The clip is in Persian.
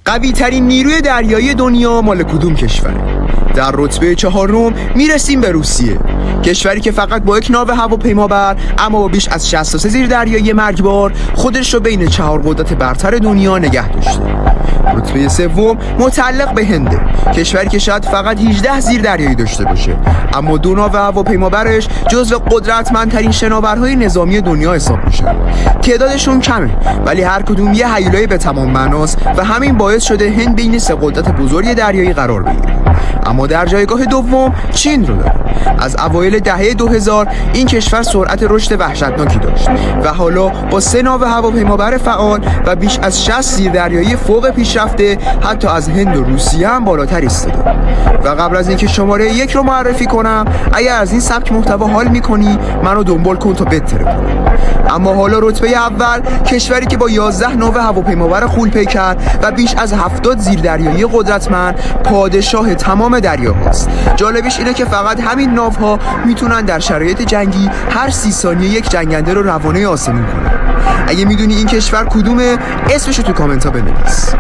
قوی ترین نیروی دریایی دنیا مال کدوم کشوره؟ در رتبه 4 میرسیم به روسیه، کشوری که فقط با یک ناو هواپیمابر اما با بیش از 63 زیردریایی مرگبار خودش رو بین 4 قدرت برتر دنیا نگه داشته. رتبه 3 متعلق به هنده، کشوری که شاید فقط 18 زیردریایی داشته باشه اما 2 ناو هواپیمابرش جزو قدرتمندترین شناورهای نظامی دنیا حساب میشن. تعدادشون کمه ولی هر کدوم یه هیولای به تمام معناست و همین باعث شده هند بین 3 قدرت بزرگ دریایی قرار بگیره. اما در جایگاه دوم چین رو داره. از اوایل دهه 2000 این کشور سرعت رشد وحشتناکی داشت و حالا با 3 ناو هواپیمابر فعال و بیش از 60 زیردریایی فوق پیشرفته حتی از هند و روسیه هم بالاتر ایستاده. و قبل از اینکه شماره 1 رو معرفی کنم، اگر از این سبک محتوا حال می‌کنی منو دنبال کن تا بهتره کنم. اما حالا رتبه اول، کشوری که با 11 ناو هواپیمابر غول‌پیکر و بیش از 70 زیردریایی قدرتمند پادشاه تمام دریاهاست. جالبش اینه که فقط همین ناوها میتونن در شرایط جنگی هر 30 ثانیه یک جنگنده رو روانه آسمون کنن. اگه میدونی این کشور کدومه، اسمشو تو کامنت ها بنویس.